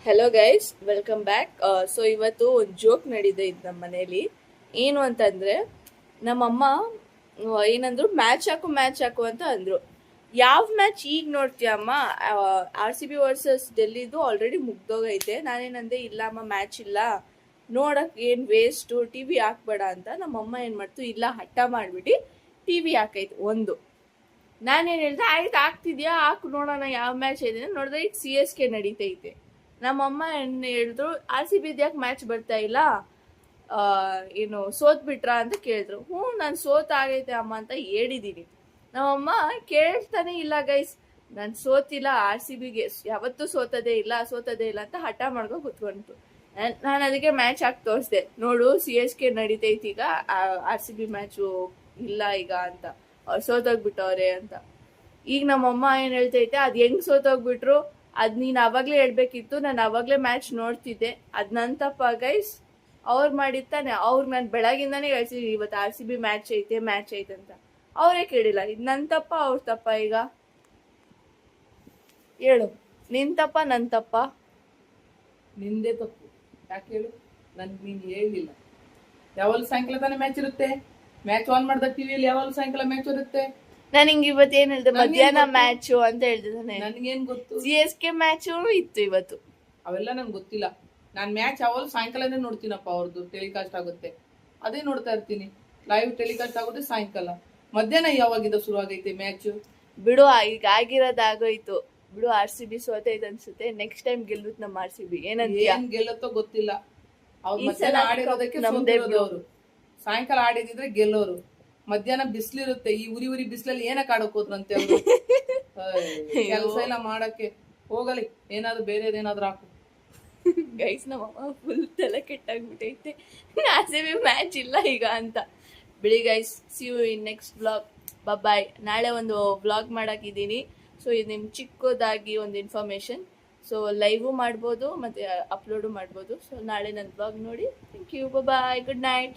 Hello guys, welcome back. So ಇವತ್ತು ಒಂದು joke ನಡೀದೆ ಇದು ನಮ್ಮ ಮನೇಲಿ. ಏನು ಅಂತಂದರೆ ನಮ್ಮಮ್ಮ ಏನಂದ್ರು, ಮ್ಯಾಚ್ ಹಾಕು ಅಂತ ಅಂದರು. ಯಾವ ಮ್ಯಾಚ್ ಈಗ ನೋಡ್ತೀಯಮ್ಮ? RCB ವರ್ಸಸ್ ಡೆಲ್ಲಿದು ಆಲ್ರೆಡಿ ಮುಗ್ದೋಗೈತೆ. ನಾನೇನಂದೆ, ಇಲ್ಲ ಅಮ್ಮ, ಮ್ಯಾಚ್ ಇಲ್ಲ, ನೋಡಕ್ಕೆ ಏನು ವೇಸ್ಟು, TV ಹಾಕ್ಬೇಡ ಅಂತ. ನಮ್ಮಮ್ಮ ಏನು ಮಾಡ್ತು, ಇಲ್ಲ ಹಠ ಮಾಡಿಬಿಟ್ಟು TV ಹಾಕೈತೆ ಒಂದು. ನಾನೇನು ಹೇಳ್ದೆ, ಆಯ್ತು ಹಾಕ್ತಿದ್ಯಾ, ಹಾಕು ನೋಡೋಣ ಯಾವ ಮ್ಯಾಚ್ ಇದೆ. ನೋಡಿದ್ರೆ ಈಗ CSK ನಡೀತೈತೆ. ನಮ್ಮಮ್ಮ ಏನು ಹೇಳಿದ್ರು, RCB ಯಾಕೆ ಮ್ಯಾಚ್ ಬರ್ತಾ ಇಲ್ಲ, ಏನು ಸೋತ್ ಬಿಟ್ರಾ ಅಂತ ಕೇಳಿದ್ರು. ನಾನು ಆಗೈತೆ ಅಮ್ಮ ಅಂತ ಹೇಳಿದ್ದೀನಿ. ನಮ್ಮಮ್ಮ ಕೇಳ್ತಾನೆ ಇಲ್ಲ ಗೈಸ್, ನಾನು ಸೋತಿಲ್ಲ, RCBಗೆ ಯಾವತ್ತೂ ಸೋತದೇ ಇಲ್ಲ ಅಂತ ಹಠ ಮಾಡ್ಕೊ ಕುತ್ಕೊಂತು. ನಾನು ಅದಕ್ಕೆ ಮ್ಯಾಚ್ ಹಾಕಿ ತೋರಿಸ್ದೆ, ನೋಡು CSK ನಡೀತೈತಿ ಈಗ, RCB ಮ್ಯಾಚು ಇಲ್ಲ ಈಗ ಅಂತ, ಅವ್ರು ಸೋತೋಗ್ಬಿಟ್ಟವ್ರೆ ಅಂತ. ಈಗ ನಮ್ಮಮ್ಮ ಏನು ಹೇಳ್ತೈತೆ, ಅದು ಹೆಂಗ್ ಸೋತೋಗ್ಬಿಟ್ರು, ಅದು ನೀನು ಅವಾಗಲೇ ಹೇಳ್ಬೇಕಿತ್ತು, ನಾನು ಅವಾಗಲೇ ಮ್ಯಾಚ್ ನೋಡ್ತಿದ್ದೆ, ಅದು ನನ್ನ ತಪ್ಪ ಗೈಸ್, ಅವ್ರು ಮಾಡಿರ್ತಾನೆ. ಅವ್ರು ನಾನು ಬೆಳಗಿಂದಾನೇ ಹೇಳ್ತಿದ್ದೀನಿ, ಇವತ್ತು RCB ಮ್ಯಾಚ್ ಐತೆ ಅಂತ. ಅವರೇ ಕೇಳಿಲ್ಲ. ಇದು ನನ್ನ ತಪ್ಪ ಅವ್ರ ತಪ್ಪ? ಈಗ ಹೇಳು, ನಿನ್ ತಪ್ಪ ನನ್ನ ತಪ್ಪ? ನಿಂದೇ ತಪ್ಪು. ಯಾಕೆ ಹೇಳು? ನೀನು ಹೇಳಿಲ್ಲ. ಯಾವಾಗಲೂ ಸಾಯಂಕಾಲ ತಾನೇ ಮ್ಯಾಚ್ ಇರುತ್ತೆ. ಮ್ಯಾಚ್ ಆನ್ ಮಾಡಿದ ಟಿವಿಯಲ್ಲಿ ಯಾವಾಗಲೂ ಸಾಯಂಕಾಲ ಮ್ಯಾಚ್ ಇರುತ್ತೆ. ನಾನು ಹಿಂಗೆ ಇವತ್ತು ಏನು ಹೇಳ್ದೆ, ಮಧ್ಯಾಹ್ನ ಮ್ಯಾಚು ಅಂತ ಹೇಳ್ತಿದ್ದಾನೆ. ನನ್ಗೇನ್ ಗೊತ್ತು? CSK ಮ್ಯಾಚು ಇತ್ತು ಇವತ್ತು. ಅವೆಲ್ಲ ನಂಗೆ ಗೊತ್ತಿಲ್ಲ. ನಾನು ಮ್ಯಾಚ್ ಯಾವಾಗಲೂ ಸಾಯಂಕಾಲನೇ ನೋಡ್ತೀನಪ್ಪ. ಅವ್ರದ್ದು ಟೆಲಿಕಾಸ್ಟ್ ಆಗುತ್ತೆ, ಅದೇ ನೋಡ್ತಾ ಇರ್ತೀನಿ. ಲೈವ್ ಟೆಲಿಕಾಸ್ಟ್ ಆಗುತ್ತೆ ಸಾಯಂಕಾಲ. ಮಧ್ಯಾಹ್ನ ಯಾವಾಗಿಂದ ಶುರು ಆಗೈತೆ ಮ್ಯಾಚ್? ಬಿಡು, ಈಗ ಆಗಿರೋದಾಗೋಯ್ತು ಬಿಡು. RCB ಸೋತೈತೆ ಅನ್ಸುತ್ತೆ. ನೆಕ್ಸ್ಟ್ ಟೈಮ್ ಗೆಲ್ಲುತ್ತೆ ನಮ್ಮ RCB. ಏನ್ ಗೆಲ್ಲತ್ತೋ ಗೊತ್ತಿಲ್ಲ. ಅವ್ರು ಮಧ್ಯಾಹ್ನ ಆಡಿರೋದಕ್ಕೆ ಅವರು ಸಾಯಂಕಾಲ ಆಡಿದಿದ್ರೆ ಗೆಲ್ಲೋರು. ಮಧ್ಯಾಹ್ನ ಬಿಸಿಲಿರುತ್ತೆ, ಈ ಉರಿ ಬಿಸಿಲಲ್ಲಿ ಏನಕ್ಕೆ ಆಡಕ್ ಹೋದ್ರಂತೆ ಅವರು? ಕೆಲಸ ಎಲ್ಲ ಮಾಡಕ್ಕೆ ಹೋಗಲಿ, ಏನಾದ್ರು ಬೇರೆ ಏನಾದ್ರು ಹಾಕು. ಗೈಸ್, ನಮ್ಮಮ್ಮ ಫುಲ್ ತಲೆ ಕೆಟ್ಟಾಗ್ಬಿಟ್ಟೈತೆ, RCB ಮ್ಯಾಚ್ ಇಲ್ಲ ಈಗ ಅಂತ. ಬಿಡಿ guys, see you in next blog. Bye. ನಾಳೆ ಒಂದು ಬ್ಲಾಗ್ ಮಾಡಾಕಿದ್ದೀನಿ. ಸೊ ಇದು ನಿಮ್ಗೆ ಚಿಕ್ಕದಾಗಿ ಒಂದು ಇನ್ಫಾರ್ಮೇಶನ್. ಸೊ ಲೈವು ಮಾಡ್ಬೋದು ಮತ್ತು ಅಪ್ಲೋಡು ಮಾಡ್ಬೋದು. ಸೊ ನಾಳೆ ನನ್ನ ಬ್ಲಾಗ್ ನೋಡಿ. Thank you, bye, good night.